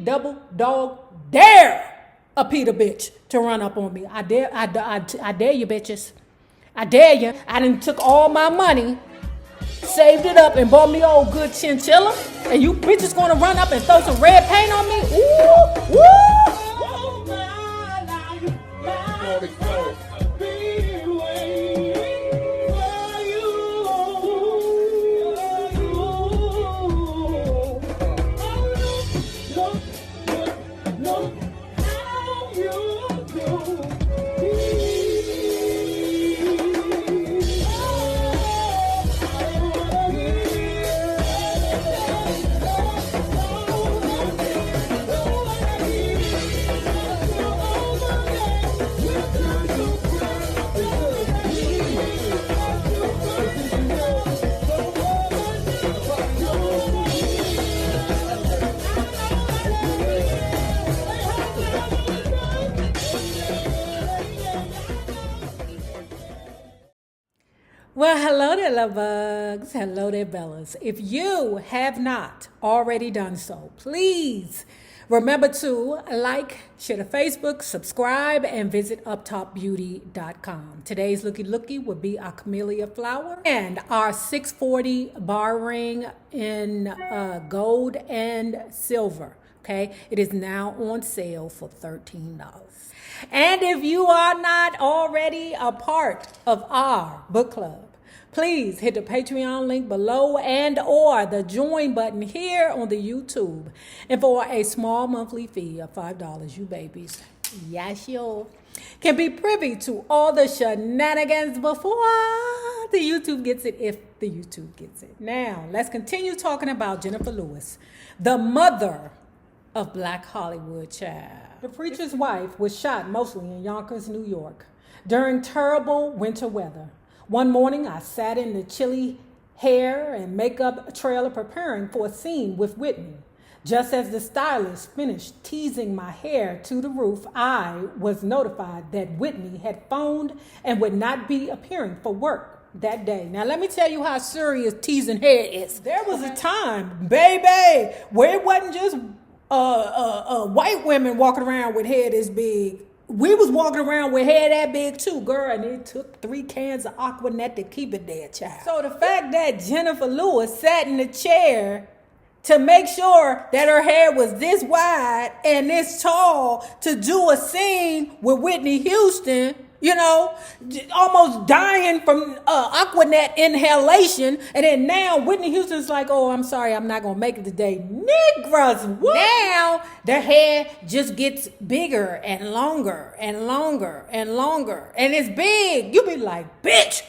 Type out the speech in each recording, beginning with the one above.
big double dog dare a Peter bitch to run up on me. I dare you bitches. I dare you. I done took all my money, saved it up, and bought me old good chinchilla. And you bitches gonna run up and throw some red paint on me? Ooh, woo! Well, hello there, love bugs. Hello there, Bellas. If you have not already done so, please remember to like, share to Facebook, subscribe, and visit uptopbeauty.com. Today's looky would be our camellia flower and our 640 bar ring in gold and silver. Okay, it is now on sale for $13. And if you are not already a part of our book club, please hit the Patreon link below and or the join button here on the YouTube. And for a small monthly fee of $5, you babies, yes you can be privy to all the shenanigans before the YouTube gets it, if the YouTube gets it. Now, let's continue talking about Jennifer Lewis, the mother of Black Hollywood, child. The preacher's wife was shot mostly in Yonkers, New York, during terrible winter weather. One morning, I sat in the chilly hair and makeup trailer preparing for a scene with Whitney. Just as the stylist finished teasing my hair to the roof, I was notified that Whitney had phoned and would not be appearing for work that day. Now, let me tell you how serious teasing hair is. There was a time, baby, where it wasn't just white women walking around with hair this big. We was walking around with hair that big too, girl, and it took 3 cans of Aquanet to keep it there, child. So the fact that Jennifer Lewis sat in the chair to make sure that her hair was this wide and this tall to do a scene with Whitney Houston, you know, almost dying from Aquanet inhalation. And then now Whitney Houston's like, oh, I'm sorry, I'm not going to make it today. Niggas, what? Now the hair just gets bigger and longer and longer and longer. And it's big. You be like, bitch,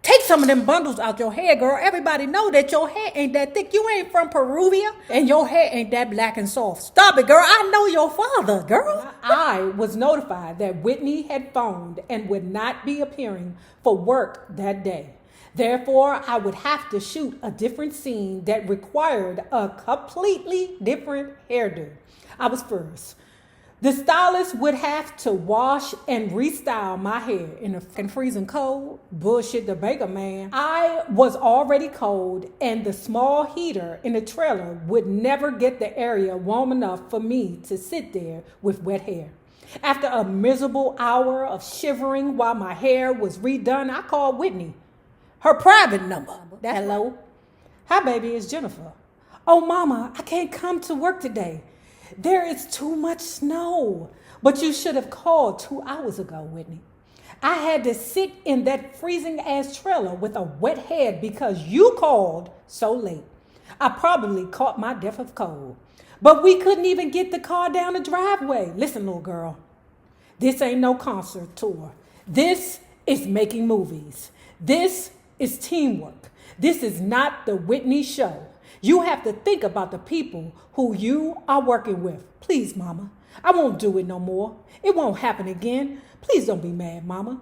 take some of them bundles out your hair, girl. Everybody know that your hair ain't that thick. You ain't from Peruvian and your hair ain't that black and soft. Stop it, girl. I know your father, girl. I was notified that Whitney had phoned and would not be appearing for work that day. Therefore, I would have to shoot a different scene that required a completely different hairdo. I was first. The stylist would have to wash and restyle my hair in the freezing cold. Bullshit the baker, man. I was already cold, and the small heater in the trailer would never get the area warm enough for me to sit there with wet hair. After a miserable hour of shivering while my hair was redone, I called Whitney. Her private number. Hello. Hi, baby, it's Jennifer. Oh, mama, I can't come to work today. There is too much snow. But you should have called 2 hours ago, Whitney. I had to sit in that freezing ass trailer with a wet head because you called so late. I probably caught my death of cold. But we couldn't even get the car down the driveway. Listen, little girl, this ain't no concert tour. This is making movies. This is teamwork. This is not the Whitney show. You have to think about the people who you are working with. Please, mama, I won't do it no more. It won't happen again. Please don't be mad, mama.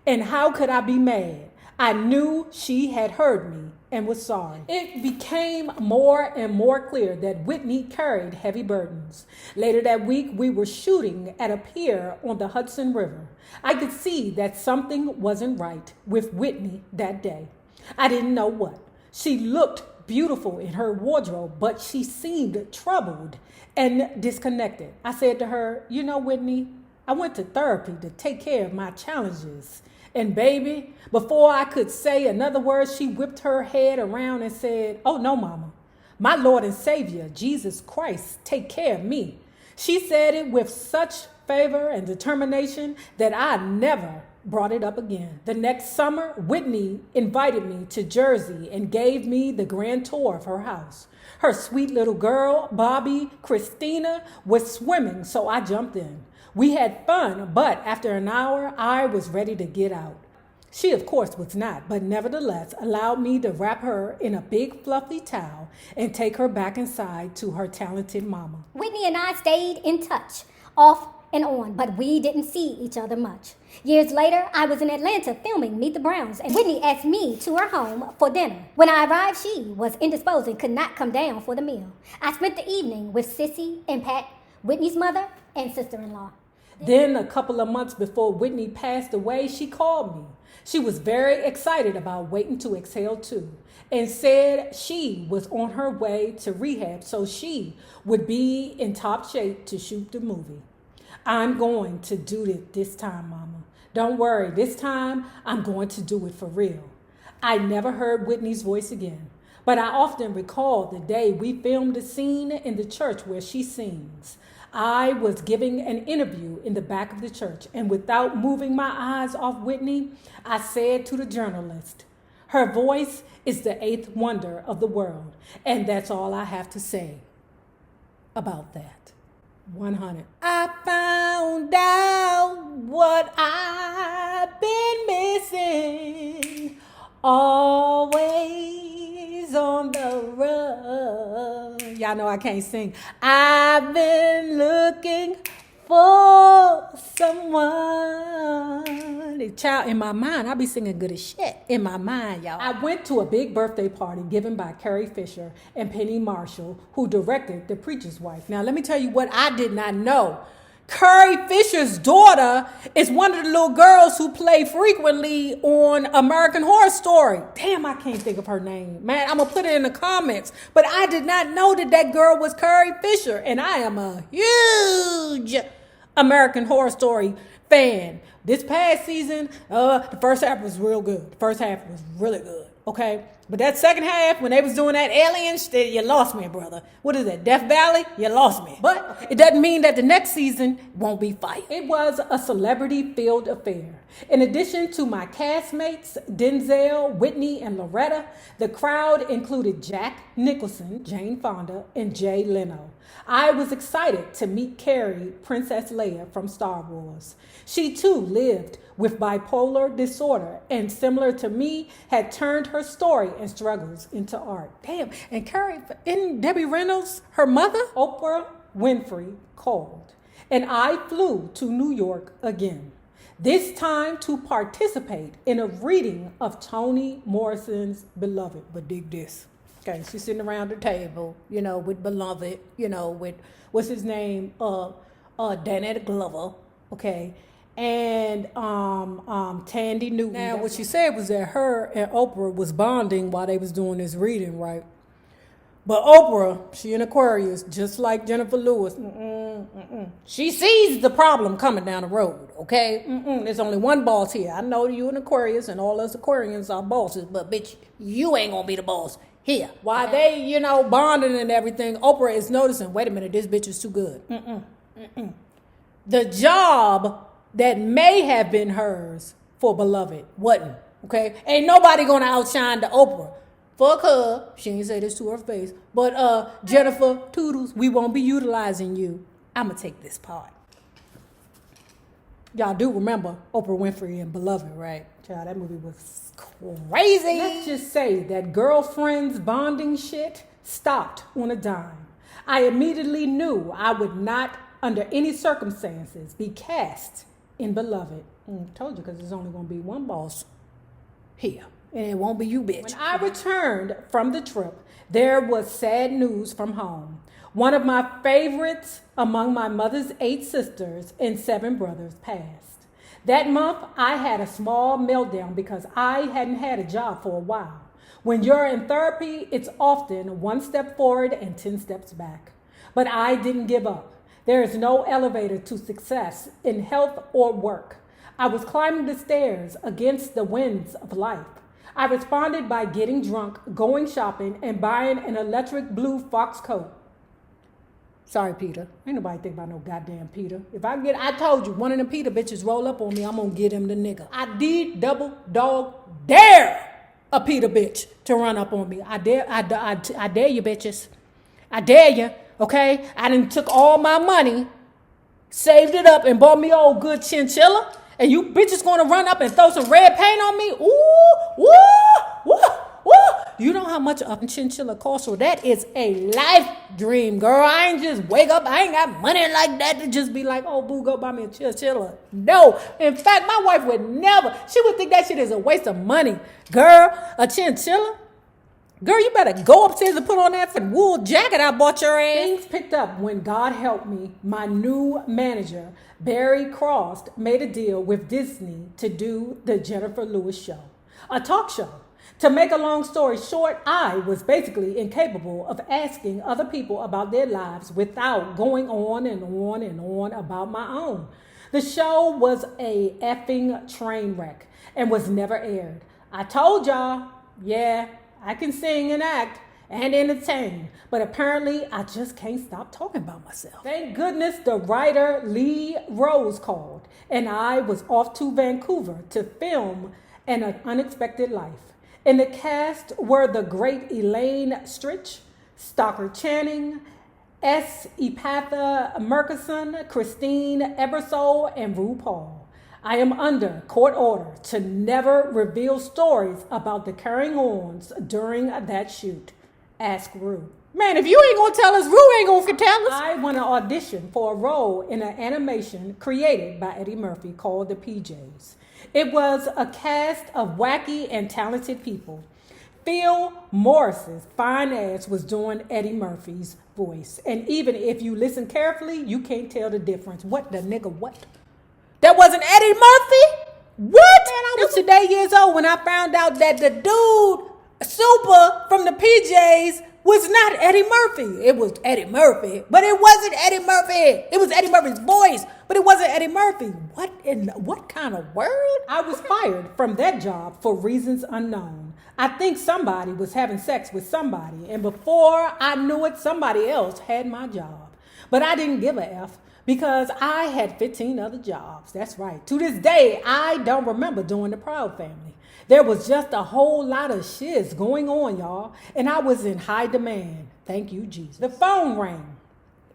And how could I be mad? I knew she had heard me and was sorry. It became more and more clear that Whitney carried heavy burdens. Later that week, we were shooting at a pier on the Hudson River. I could see that something wasn't right with Whitney that day. I didn't know what. She looked beautiful in her wardrobe, but she seemed troubled and disconnected. I said to her, you know, Whitney, I went to therapy to take care of my challenges. And baby, before I could say another word, she whipped her head around and said, oh no, mama, my Lord and Savior, Jesus Christ, take care of me. She said it with such favor and determination that I never brought it up again. The next summer, Whitney invited me to Jersey and gave me the grand tour of her house. Her sweet little girl, Bobby Christina, was swimming, so I jumped in. We had fun, but after an hour, I was ready to get out. She, of course, was not, but nevertheless allowed me to wrap her in a big fluffy towel and take her back inside to her talented mama. Whitney and I stayed in touch, off and on, but we didn't see each other much. Years later, I was in Atlanta filming Meet the Browns, and Whitney asked me to her home for dinner. When I arrived, she was indisposed and could not come down for the meal. I spent the evening with Sissy and Pat, Whitney's mother and sister-in-law. Then, a couple of months before Whitney passed away, she called me. She was very excited about Waiting to Exhale 2 and said she was on her way to rehab so she would be in top shape to shoot the movie. I'm going to do it this time, Mama. Don't worry, this time I'm going to do it for real. I never heard Whitney's voice again, but I often recall the day we filmed a scene in the church where she sings. I was giving an interview in the back of the church, and without moving my eyes off Whitney, I said to the journalist, her voice is the eighth wonder of the world, and that's all I have to say about that. 100. I found out what I've been missing, always on the run. Y'all know I can't sing. I've been looking for someone. The child, in my mind, I be singing good as shit in my mind, y'all. I went to a big birthday party given by Carrie Fisher and Penny Marshall, who directed The Preacher's Wife. Now, let me tell you what I did not know. Carrie Fisher's daughter is one of the little girls who play frequently on American Horror Story. Damn, I can't think of her name. Man, I'm going to put it in the comments. But I did not know that girl was Carrie Fisher. And I am a huge American Horror Story fan. This past season, the first half was real good. The first half was really good. Okay? But that second half, when they was doing that alien shit, you lost me, brother. What is that, Death Valley? You lost me. But it doesn't mean that the next season won't be fire. It was a celebrity-filled affair. In addition to my castmates, Denzel, Whitney, and Loretta, the crowd included Jack Nicholson, Jane Fonda, and Jay Leno. I was excited to meet Carrie, Princess Leia from Star Wars. She too lived with bipolar disorder and, similar to me, had turned her story and struggles into art. Damn, and Carrie, isn't Debbie Reynolds her mother? Oprah Winfrey called, and I flew to New York again, this time to participate in a reading of Toni Morrison's Beloved. But dig this. Okay, she's sitting around the table, with Beloved, with, what's his name? Danette Glover, okay? And Tandy Newton. Now, what she said was that her and Oprah was bonding while they was doing this reading, right? But Oprah, she an Aquarius, just like Jennifer Lewis. She sees the problem coming down the road, okay? There's only one boss here. I know you an Aquarius and all us Aquarians are bosses, but bitch, you ain't gonna be the boss here. While they, bonding and everything, Oprah is noticing, wait a minute, this bitch is too good. The job that may have been hers for Beloved wasn't, okay? Ain't nobody gonna outshine the Oprah. Fuck her. She ain't say this to her face. But Jennifer Toodles, we won't be utilizing you. I'ma take this part. Y'all do remember Oprah Winfrey and Beloved, right? Child, that movie was crazy. Let's just say that girlfriends bonding shit stopped on a dime. I immediately knew I would not, under any circumstances, be cast in Beloved. Told you, because there's only going to be one boss here. And it won't be you, bitch. When I returned from the trip, there was sad news from home. One of my favorites among my mother's 8 sisters and 7 brothers passed. That month, I had a small meltdown because I hadn't had a job for a while. When you're in therapy, it's often one step forward and 10 steps back. But I didn't give up. There is no elevator to success in health or work. I was climbing the stairs against the winds of life. I responded by getting drunk, going shopping, and buying an electric blue fox coat. Sorry, Peter. Ain't nobody think about no goddamn Peter. I told you, one of them Peter bitches roll up on me, I'm gonna get him the nigga. I double dog dare a Peter bitch to run up on me. I dare you bitches. I dare you, okay? I done took all my money, saved it up, and bought me old good chinchilla, and you bitches gonna run up and throw some red paint on me? Ooh, woo. You know how much a chinchilla costs? So that is a life dream, girl. I ain't just wake up. I ain't got money like that to just be like, oh, boo, go buy me a chinchilla. No. In fact, my wife would never. She would think that shit is a waste of money. Girl, a chinchilla? Girl, you better go upstairs and put on that wool jacket I bought your ass. Things picked up when God helped me. My new manager, Barry Cross, made a deal with Disney to do the Jennifer Lewis show, a talk show. To make a long story short, I was basically incapable of asking other people about their lives without going on and on and on about my own. The show was a effing train wreck and was never aired. I told y'all, yeah, I can sing and act and entertain, but apparently I just can't stop talking about myself. Thank goodness the writer Lee Rose called, and I was off to Vancouver to film An Unexpected Life. In the cast were the great Elaine Stritch, Stockard Channing, S. Epatha Murkison, Christine Ebersole, and RuPaul. I am under court order to never reveal stories about the carrying-ons during that shoot. Ask Ru. Man, if you ain't gonna tell us, Ru ain't gonna tell us. I want to audition for a role in an animation created by Eddie Murphy called The PJs. It was a cast of wacky and talented people. Phil Morris's fine ass was doing Eddie Murphy's voice. And even if you listen carefully, you can't tell the difference. What the nigga, what? That wasn't Eddie Murphy? What? Man, I was today years old when I found out that the dude, Super from the PJs, was not Eddie Murphy. It was Eddie Murphy, but it wasn't Eddie Murphy. It was Eddie Murphy's voice, but it wasn't Eddie Murphy. What in what kind of world? I was fired from that job for reasons unknown. I think somebody was having sex with somebody, and before I knew it, somebody else had my job. But I didn't give a F because I had 15 other jobs. That's right. To this day, I don't remember doing the Proud Family. There was just a whole lot of shiz going on, y'all, and I was in high demand. Thank you, Jesus. The phone rang,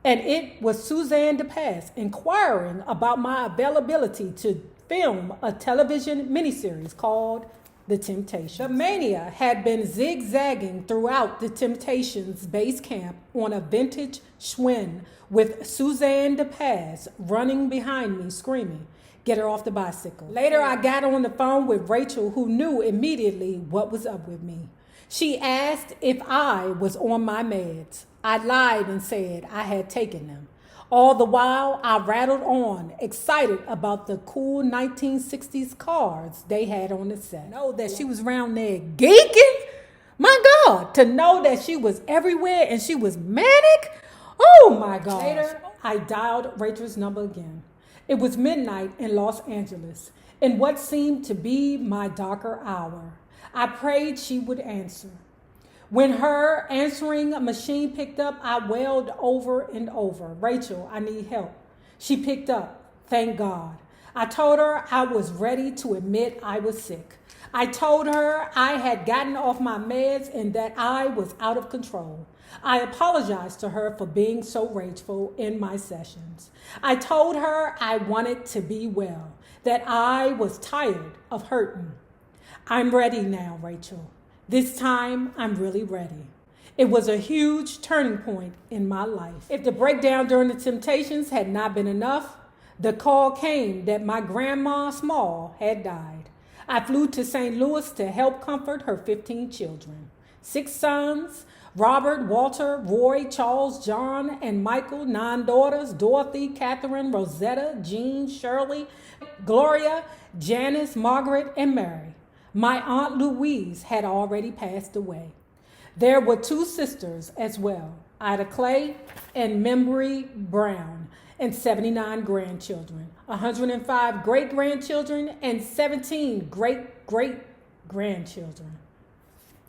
and it was Suzanne DePass inquiring about my availability to film a television miniseries called The Temptations. The mania had been zigzagging throughout the Temptations base camp on a vintage Schwinn with Suzanne DePass running behind me screaming, "Get her off the bicycle." Later, I got on the phone with Rachel, who knew immediately what was up with me. She asked if I was on my meds. I lied and said I had taken them. All the while, I rattled on, excited about the cool 1960s cars they had on the set. Know that she was around there geeking? My God, to know that she was everywhere and she was manic? Oh my God. Later, I dialed Rachel's number again. It was midnight in Los Angeles, in what seemed to be my darker hour. I prayed she would answer. When her answering machine picked up, I wailed over and over, "Rachel, I need help." She picked up, thank God. I told her I was ready to admit I was sick. I told her I had gotten off my meds and that I was out of control. I apologized to her for being so rageful in my sessions. I told her I wanted to be well, that I was tired of hurting. I'm ready now, Rachel. This time, I'm really ready. It was a huge turning point in my life. If the breakdown during the Temptations had not been enough, the call came that my grandma Small had died. I flew to St. Louis to help comfort her 15 children. 6 sons, Robert, Walter, Roy, Charles, John, and Michael. 9 daughters, Dorothy, Catherine, Rosetta, Jean, Shirley, Gloria, Janice, Margaret, and Mary. My Aunt Louise had already passed away. There were 2 sisters as well, Ida Clay and Memory Brown, and 79 grandchildren, 105 great-grandchildren, and 17 great-great-grandchildren.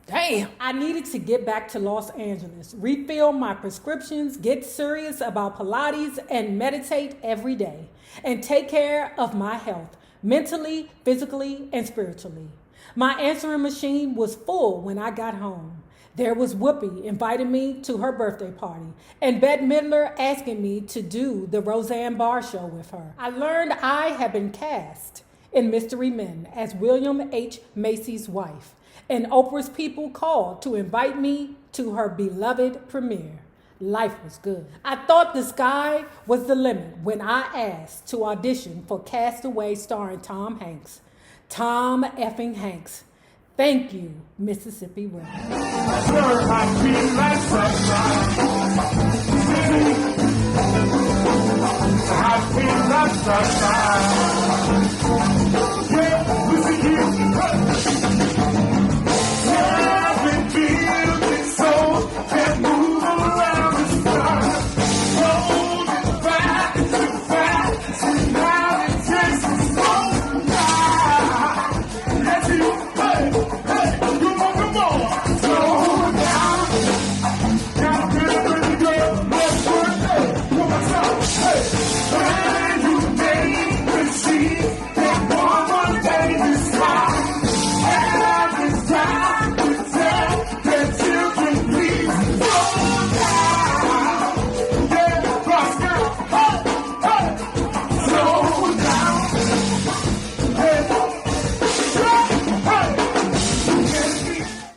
Damn. I needed to get back to Los Angeles, refill my prescriptions, get serious about Pilates, and meditate every day, and take care of my health, mentally, physically, and spiritually. My answering machine was full when I got home. There was Whoopi inviting me to her birthday party, and Bette Midler asking me to do the Roseanne Barr show with her. I learned I had been cast in Mystery Men as William H. Macy's wife, and Oprah's people called to invite me to her beloved premiere. Life was good. I thought the sky was the limit when I asked to audition for Castaway starring Tom Hanks. Tom effing Hanks. Thank you, Mississippi River.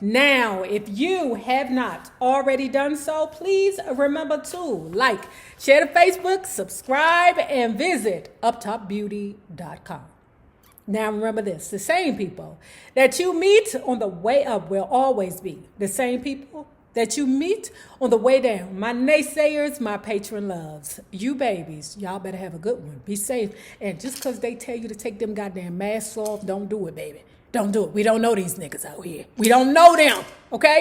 Now, if you have not already done so, please remember to like, share to Facebook, subscribe, and visit uptopbeauty.com. Now remember this, the same people that you meet on the way up will always be the same people that you meet on the way down. My naysayers, my patron loves. You babies, y'all better have a good one. Be safe. And just because they tell you to take them goddamn masks off, don't do it, baby. Don't do it. We don't know these niggas out here. We don't know them, okay?